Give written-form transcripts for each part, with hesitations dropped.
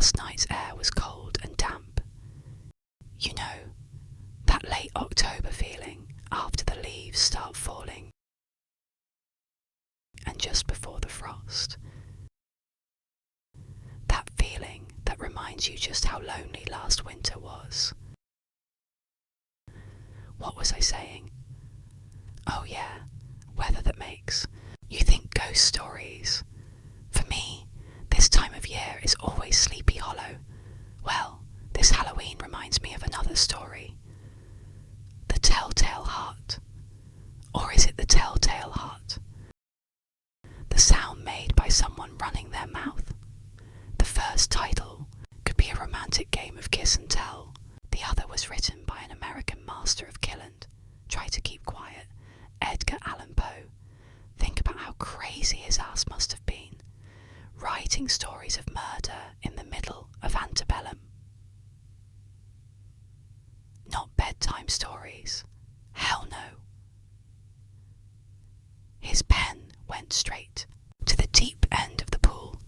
Last night's air was cold and damp. You know, that late October feeling after the leaves start falling and just before the frost. That feeling that reminds you just how lonely last winter was. What was I saying? Oh yeah, weather that makes you think ghost stories. For me, this time of year is always Sleepy Hollow. Well, this Halloween reminds me of another story. The Telltale Heart. Or is it the Telltale Heart? The sound made by someone running their mouth. The first title could be a romantic game of kiss and tell. The other was written by an American master of killing. Try to keep quiet. Edgar Allan Poe. Think about how crazy his ass must have been, writing stories of murder in the middle of antebellum. Not bedtime stories. Hell no. His pen went straight to the deep end of the pool.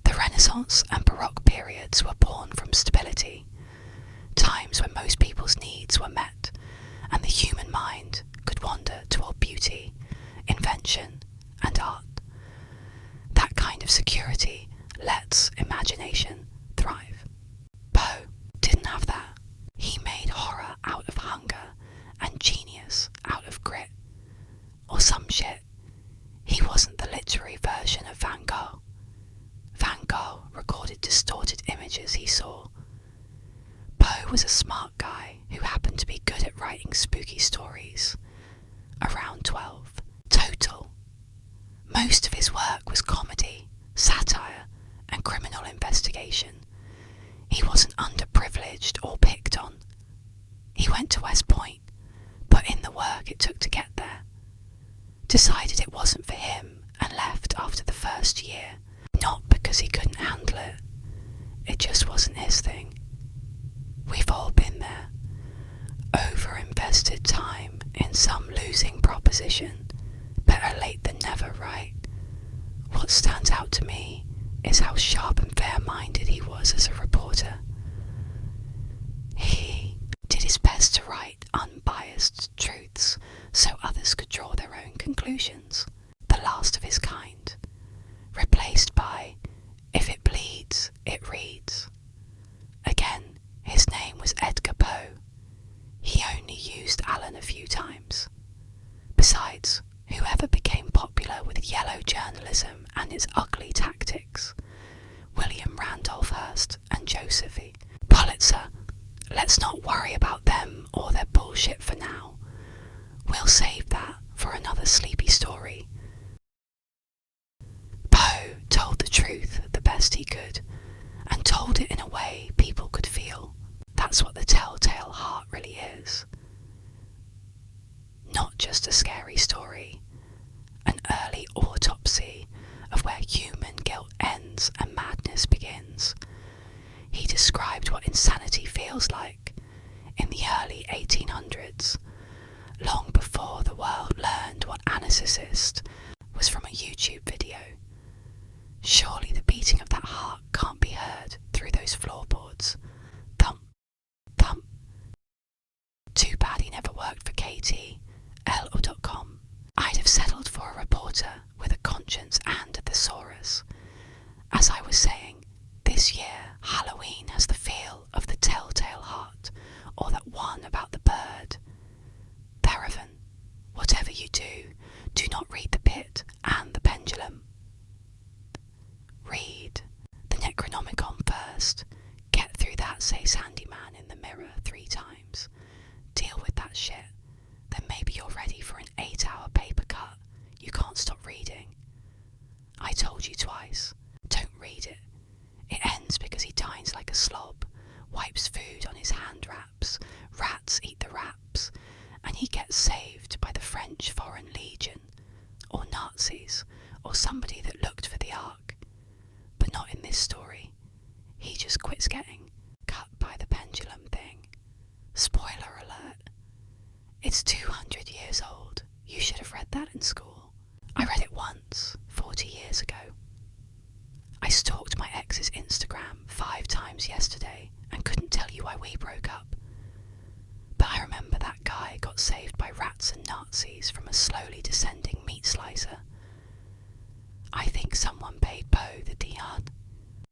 The Renaissance and Baroque periods were born from stability, times when most people's needs were met and the human mind could wander toward beauty, invention, and art. That kind of security lets imagination thrive. Poe didn't have that. He made horror out of hunger and genius out of grit. Or some shit. He wasn't the literary version of Van Gogh. Van Gogh recorded distorted images he saw. Poe was a smart guy who happened to be good at writing spooky stories. Around 12. Total. Most of his work was comedy, satire, and criminal investigation. He wasn't underprivileged or picked on. He went to West Point, put in the work it took to get there. Decided it wasn't for him and left after the first year. Not because he couldn't handle it. It just wasn't his thing. We've all been there. Over-invested time in some losing proposition. Better late than never, right? What stands out to me is how sharp and fair-minded he was as a reporter. He did his best to write unbiased truths so others could draw their own conclusions. The last of his kind. Replaced by, if it bleeds, it reads. Again, his name was Edgar Poe. He only used Allan a few times. Besides, whoever became popular with yellow journalism and its ugly tactics, William Randolph Hearst and Josephine Pulitzer, let's not worry about them or their bullshit for now. We'll save that for another sleepy story. Poe told the truth the best he could, and told it in a way people could feel. That's what the Telltale Heart really is. Not just a scary story, an early autopsy of where human guilt ends and madness begins. He described what insanity feels like in the early 1800s, long before the world learned what anesthesist was from a YouTube video. Surely the beating of that heart can't be heard through those floorboards. Thump, thump. Too bad he never worked for KTL.com. I'd have settled for a reporter with a conscience and a thesaurus. As I was saying, this year Halloween has the feel of the Telltale Heart, or that one about the bird. Paravan, whatever you do not read The Pit and The Pendulum. Read the Necronomicon first. Get through that Says Handyman in the Mirror 3 times. Deal with that shit. Then maybe you're ready for an 8-hour paper cut. You can't stop reading. I told you twice. Don't read it. It ends because he dines like a slob, wipes food on his hand wraps, rats eat the wraps, and he gets saved by the French Foreign Legion, or Nazis, or somebody that looked for the Ark. But not in this story. He just quits getting cut by the pendulum thing. Spoiler alert. It's 200 years old. You should have read that in school. I read it once, 40 years ago. I stalked my ex's Instagram 5 times yesterday and couldn't tell you why we broke up. But I remember that guy got saved by rats and Nazis from a slowly descending meat slicer. I think someone paid Poe the dian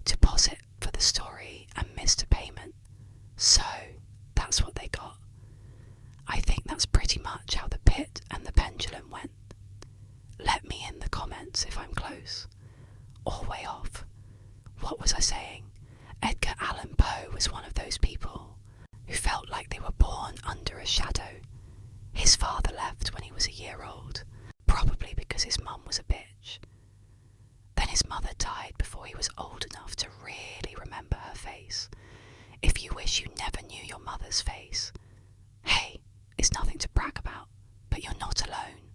deposit for the story and missed a payment, so that's what they got. I think that's pretty much how the pit and the pendulum went. Let me in the comments if I'm close, or way off. What was I saying? Edgar Allan Poe was one of those people who felt like they were born under a shadow. His father left when he was a year old, probably because his mum was a bitch. Then his mother died before he was old enough to really remember her face. If you wish you never knew your mother's face, hey, it's nothing to brag about, but you're not alone.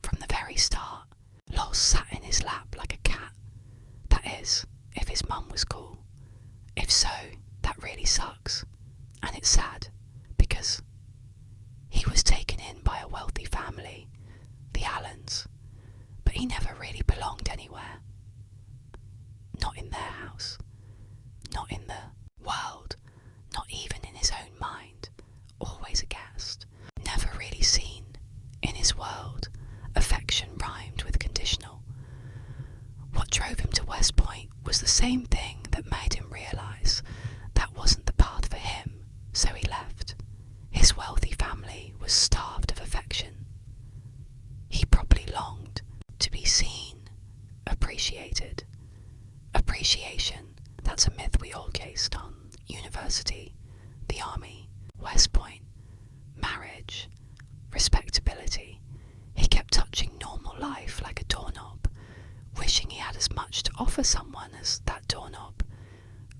From the very start, Loss sat in his lap like a cat. That is, if his mum was cool. If so, that really sucks. And it's sad, because he was taken in by a wealthy family, the Allans, but he never really belonged anywhere. Not in their house, not in the world, not even in his own mind. Always a guest, never really seen. In his world, affection rhymed with conditional. What drove him to West Point was the same thing that made him realise that wasn't the path for him, so he left. His wealthy family was starved of affection. He probably longed to be seen, appreciated. Appreciation, that's a myth we all cased on. University, the army, West Point, marriage, respectability. He kept touching normal life like a doorknob, wishing he had as much to offer someone as that doorknob.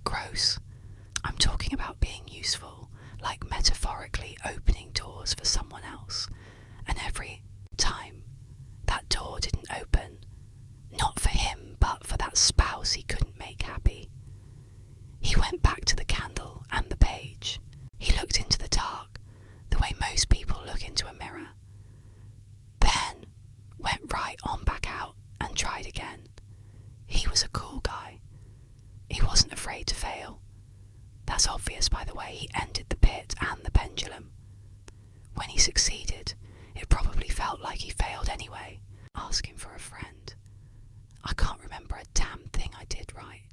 Gross. I'm talking about being useful, like metaphorically opening doors for someone else, and every time that door didn't open, not for him but for that spouse he couldn't make happy. He went back to the candle and the page. He looked into the dark, the way most people look into a mirror. Then went right on back out and tried again. He was a cool guy. He wasn't afraid to fail. That's obvious by the way he ended the pit and the pendulum. When he succeeded, it probably felt like he failed anyway, asking for a friend. I can't remember a damn thing I did right.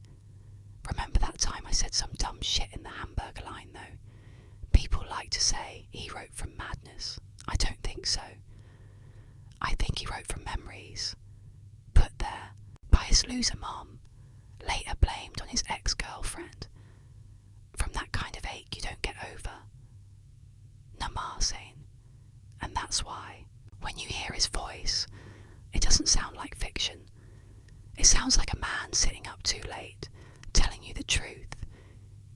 Remember that time I said some dumb shit in the hamburger line though? People like to say he wrote from madness. I don't think so. I think he wrote from memories, put there by his loser mom, later blamed on his ex-girlfriend. From that kind of ache you don't get over. Namaste. And that's why, when you hear his voice, it doesn't sound like fiction. It sounds like a man sitting up too late, telling you the truth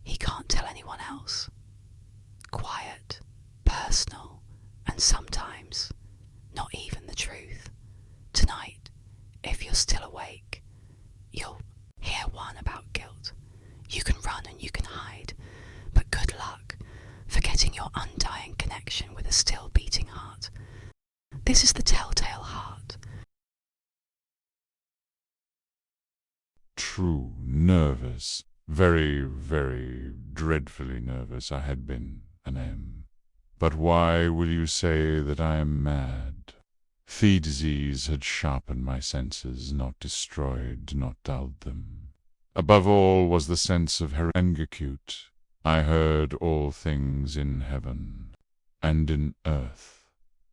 he can't tell anyone else. Quiet, personal, and sometimes not even the truth. Tonight, if you're still awake, you'll hear one about guilt. You can run and you can hide, but good luck forgetting your undying connection with a still beating heart. This is the telltale heart. True, nervous, very, very dreadfully nervous I had been, and am. But why will you say that I am mad? The disease had sharpened my senses, not destroyed, not dulled them. Above all was the sense of herengacute. I heard all things in heaven, and in earth.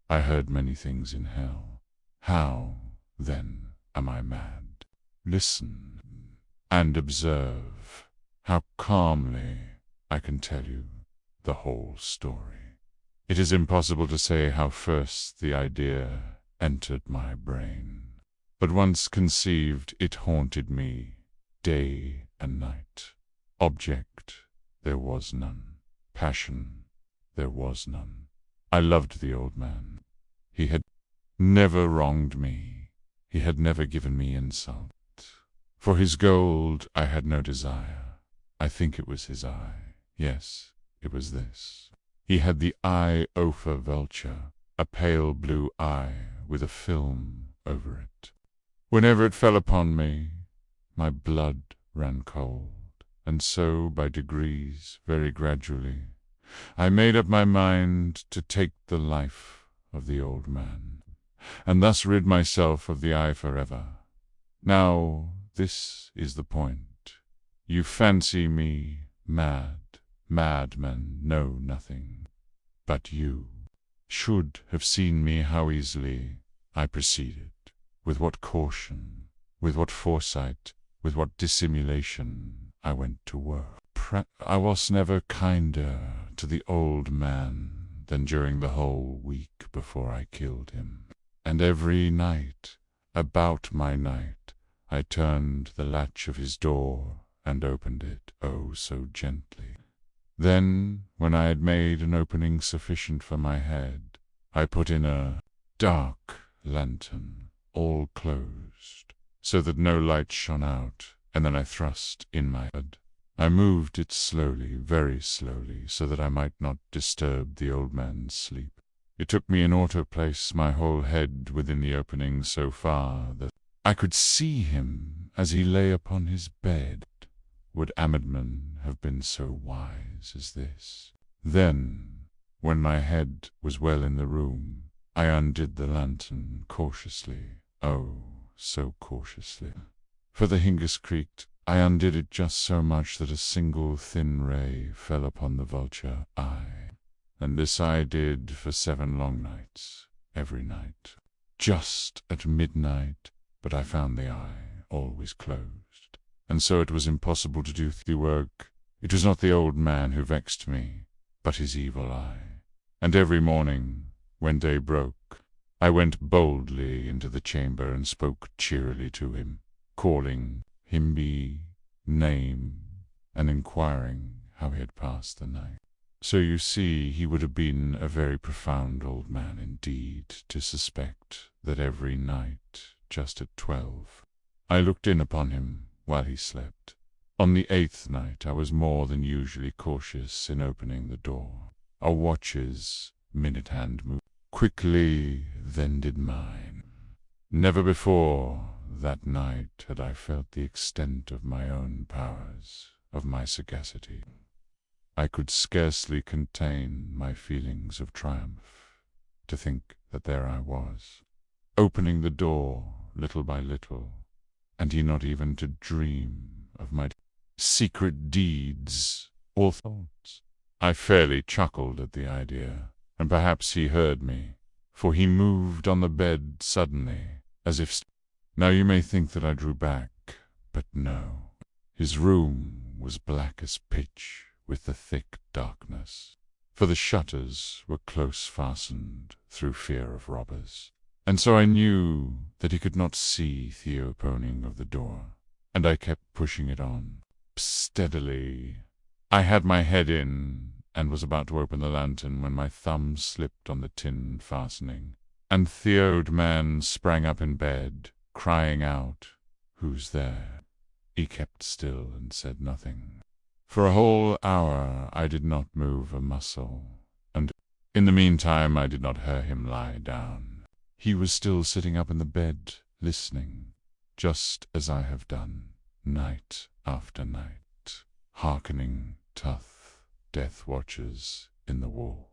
I heard many things in hell. How, then, am I mad? Listen, and observe how calmly I can tell you the whole story. It is impossible to say how first the idea entered my brain, but once conceived it haunted me day and night. Object there was none. Passion there was none. I loved the old man. He had never wronged me. He had never given me insult. For his gold I had no desire. I think it was his eye. Yes, it was this. He had the eye ophir vulture, a pale blue eye with a film over it. Whenever it fell upon me, My blood ran cold, and so, by degrees, very gradually, I made up my mind to take the life of the old man, and thus rid myself of the eye forever. Now, this is the point. You fancy me mad. Madmen know nothing. But you should have seen me how easily I proceeded, with what caution, with what foresight, with what dissimulation I went to work. I was never kinder to the old man than during the whole week before I killed him. And every night, about my night, I turned the latch of his door and opened it, oh, so gently. Then, when I had made an opening sufficient for my head, I put in a dark lantern, all closed, so that no light shone out, and then I thrust in my head. I moved it slowly, very slowly, so that I might not disturb the old man's sleep. It took me in order to place my whole head within the opening so far that I could see him as he lay upon his bed. Would Amidman have been so wise as this? Then, when my head was well in the room, I undid the lantern cautiously, oh, so cautiously. For the hinges creaked. I undid it just so much that a single thin ray fell upon the vulture eye. And this I did for 7 long nights, every night. Just at midnight, but I found the eye always closed, and so it was impossible to do the work. It was not the old man who vexed me, but his evil eye. And every morning, when day broke, I went boldly into the chamber and spoke cheerily to him, calling him by name and inquiring how he had passed the night. So you see, he would have been a very profound old man indeed to suspect that every night, just at 12, I looked in upon him while he slept. On the 8th night I was more than usually cautious in opening the door. Our watch's minute hand moved quickly, then did mine. Never before that night had I felt the extent of my own powers, of my sagacity. I could scarcely contain my feelings of triumph, to think that there I was, opening the door little by little, and he not even to dream of my secret deeds or thoughts. I fairly chuckled at the idea, and perhaps he heard me, for he moved on the bed suddenly, as if... Now you may think that I drew back, but no. His room was black as pitch, with the thick darkness, for the shutters were close fastened through fear of robbers, and so I knew that he could not see the opening of the door, and I kept pushing it on, steadily. I had my head in, and was about to open the lantern when my thumb slipped on the tin fastening, and the old man sprang up in bed, crying out, "Who's there?" He kept still and said nothing. For a whole hour I did not move a muscle, and in the meantime I did not hear him lie down. He was still sitting up in the bed, listening, just as I have done, night after night, hearkening tough death watches in the wall.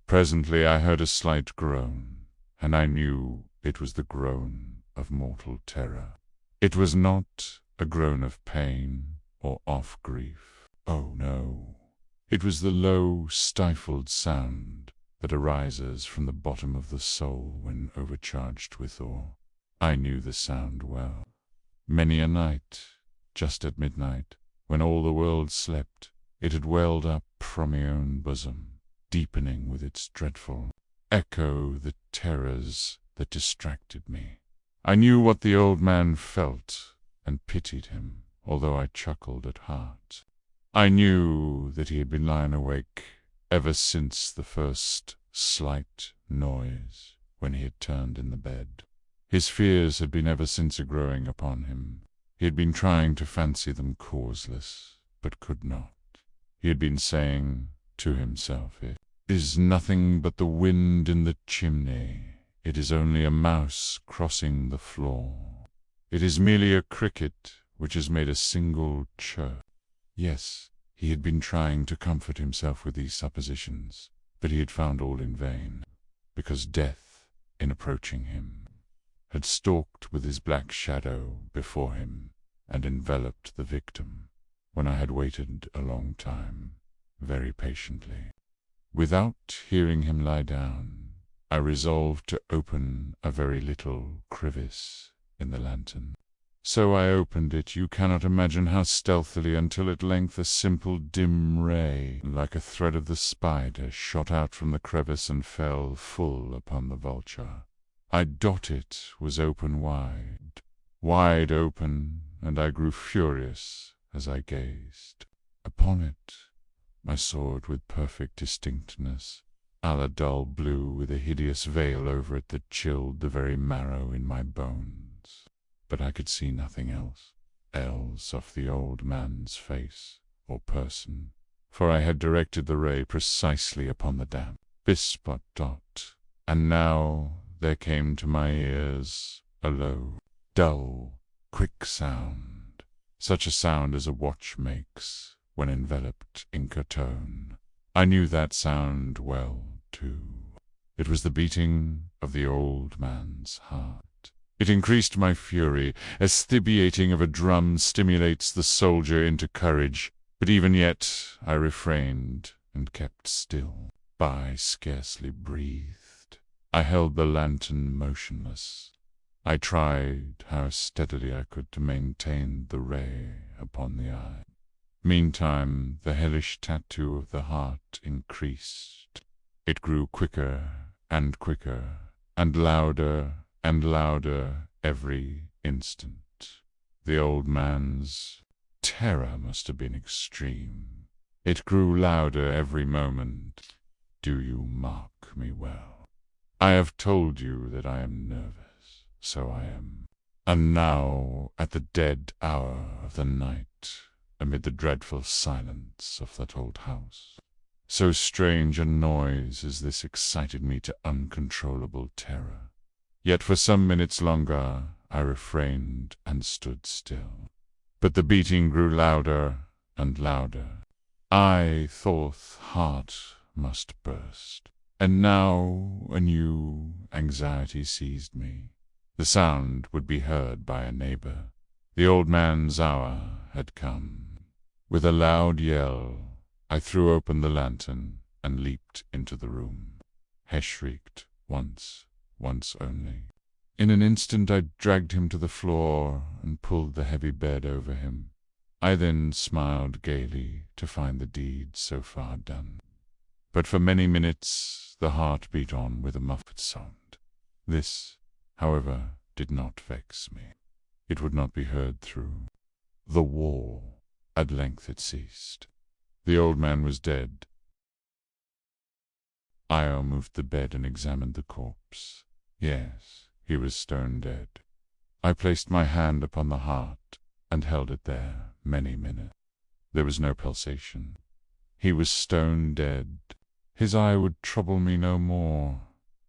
Presently I heard a slight groan, and I knew it was the groan of mortal terror. It was not a groan of pain or of grief. Oh, no. It was the low, stifled sound that arises from the bottom of the soul when overcharged with awe. I knew the sound well. Many a night, just at midnight, when all the world slept, it had welled up from my own bosom, deepening with its dreadful echo the terrors that distracted me. I knew what the old man felt, and pitied him, although I chuckled at heart. I knew that he had been lying awake ever since the first slight noise, when he had turned in the bed. His fears had been ever since a-growing upon him. He had been trying to fancy them causeless, but could not. He had been saying to himself, "It is nothing but the wind in the chimney. It is only a mouse crossing the floor. It is merely a cricket which has made a single chirp. Yes, he had been trying to comfort himself with these suppositions, but he had found all in vain, because death, in approaching him, had stalked with his black shadow before him and enveloped the victim, when I had waited a long time, very patiently. Without hearing him lie down, I resolved to open a very little crevice in the lantern. So I opened it, you cannot imagine how stealthily, until at length a simple dim ray, like a thread of the spider, shot out from the crevice and fell full upon the vulture. It was open wide open, and I grew furious as I gazed. Upon it I saw it with perfect distinctness, a dull blue with a hideous veil over it that chilled the very marrow in my bones. But I could see nothing else of the old man's face or person, for I had directed the ray precisely upon the damp spot. And now there came to my ears a low, dull, quick sound, such a sound as a watch makes when enveloped in curtain. I knew that sound well, too. It was the beating of the old man's heart. It increased my fury, as the beating of a drum stimulates the soldier into courage, but even yet I refrained and kept still. I scarcely breathed. I held the lantern motionless. I tried how steadily I could to maintain the ray upon the eye. Meantime the hellish tattoo of the heart increased. It grew quicker, and louder every instant. The old man's terror must have been extreme. It grew louder every moment. Do you mark me well? I have told you that I am nervous, so I am. And now, at the dead hour of the night, amid the dreadful silence of that old house, so strange a noise as this excited me to uncontrollable terror. Yet for some minutes longer I refrained and stood still. But the beating grew louder and louder. I thought heart must burst. And now a new anxiety seized me. The sound would be heard by a neighbor. The old man's hour had come. With a loud yell, I threw open the lantern and leaped into the room. He shrieked once only. In an instant I dragged him to the floor and pulled the heavy bed over him. I then smiled gaily to find the deed so far done. But for many minutes the heart beat on with a muffled sound. This, however, did not vex me. It would not be heard through the wall. At length it ceased. The old man was dead. I moved the bed and examined the corpse. Yes, he was stone dead. I placed my hand upon the heart and held it there many minutes. There was no pulsation. He was stone dead. His eye would trouble me no more.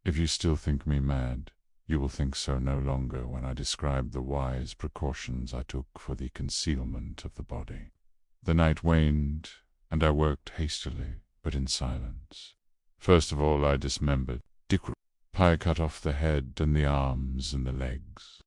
If you still think me mad, you will think so no longer when I describe the wise precautions I took for the concealment of the body. The night waned, and I worked hastily, but in silence. First of all I dismembered. I cut off the head and the arms and the legs.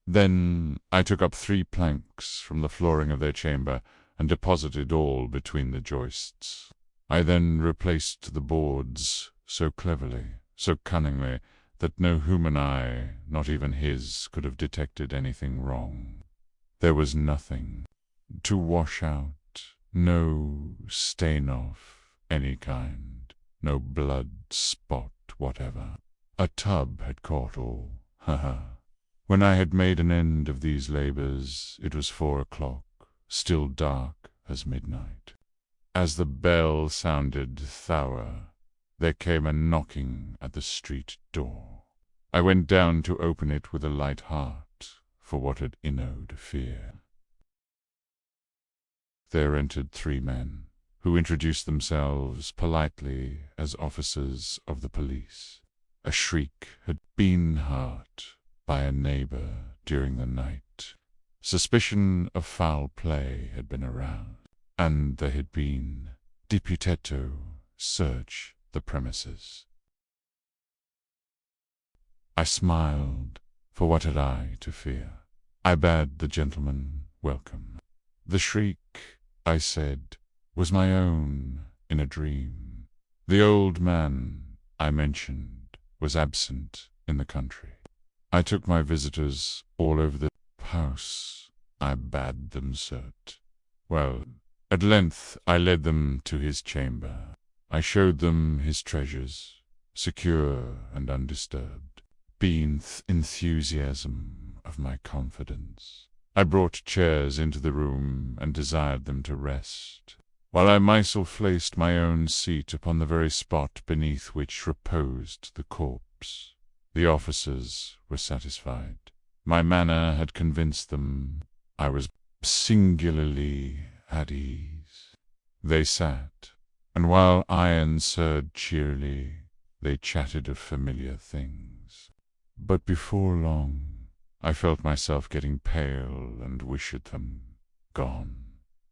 Then I took up 3 planks from the flooring of their chamber and deposited all between the joists. I then replaced the boards so cleverly, so cunningly, that no human eye, not even his, could have detected anything wrong. There was nothing to wash out, no stain of any kind, no blood spot whatever. A tub had caught all, When I had made an end of these labors, it was 4 o'clock, still dark as midnight. As the bell sounded through, there came a knocking at the street door. I went down to open it with a light heart, for what had innowed fear. There entered 3 men, who introduced themselves politely as officers of the police. A shriek had been heard by a neighbor during the night, Suspicion of foul play had been aroused, and there had been deputeto search the premises. I smiled, for what had I to fear? I bade the gentleman welcome. The shriek, I said, was my own in a dream. The old man, I mentioned, was absent in the country. I took my visitors all over the house. I bade them search. Well, at length I led them to his chamber. I showed them his treasures, secure and undisturbed, being enthusiasm of my confidence. I brought chairs into the room and desired them to rest, while I myself placed my own seat upon the very spot beneath which reposed the corpse. The officers were satisfied. My manner had convinced them. I was singularly at ease. They sat, and while I answered cheerily, they chatted of familiar things. But before long, I felt myself getting pale and wished them gone.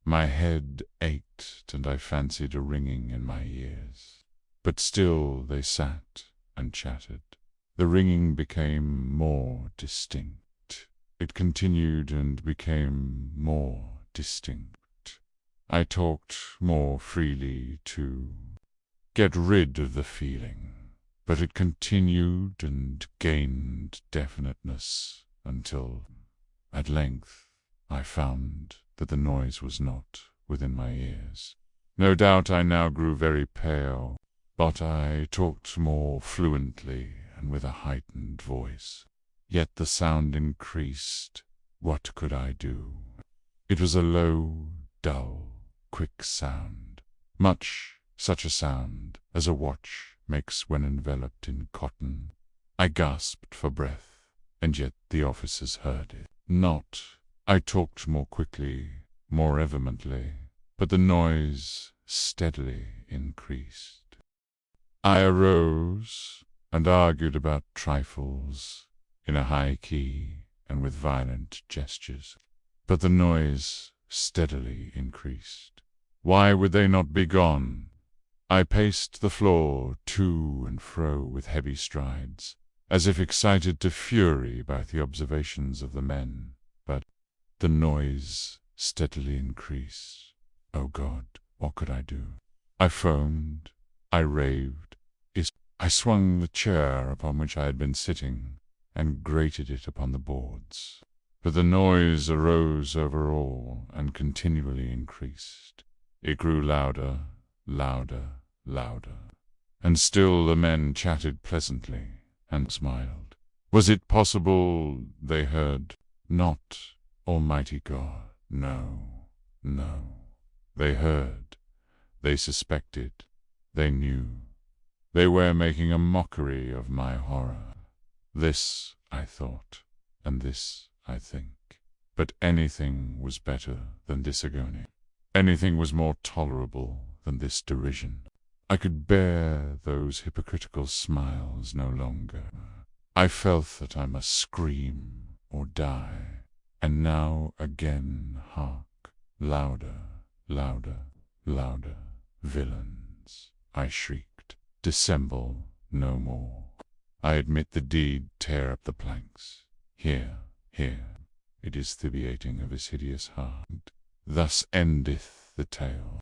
My head ached, and I fancied a ringing in my ears. But still they sat and chatted. The ringing became more distinct. It continued and became more distinct. I talked more freely to get rid of the feeling, but it continued and gained definiteness until, at length, I found that the noise was not within my ears. No doubt I now grew very pale, but I talked more fluently and with a heightened voice. Yet the sound increased. What could I do? It was a low, dull, quick sound, much such a sound as a watch makes when enveloped in cotton. I gasped for breath, and yet the officers heard it not. I talked more quickly, more vehemently, but the noise steadily increased. I arose and argued about trifles in a high key and with violent gestures, but the noise steadily increased. Why would they not be gone? I paced the floor to and fro with heavy strides, as if excited to fury by the observations of the men, but the noise steadily increased. Oh God, what could I do? I foamed, I raved, I swung the chair upon which I had been sitting, and grated it upon the boards. But the noise arose over all, and continually increased. It grew louder, louder, louder. And still the men chatted pleasantly, and smiled. Was it possible they heard not, Almighty God? No, no. They heard, they suspected, they knew. They were making a mockery of my horror. This I thought, and this I think. But anything was better than this agony. Anything was more tolerable than this derision. I could bear those hypocritical smiles no longer. I felt that I must scream or die. And now again, hark, louder, louder, louder. Villains, I shrieked. Dissemble no more. I admit the deed, tear up the planks. Here, here, it is the beating of his hideous heart. Thus endeth the tale.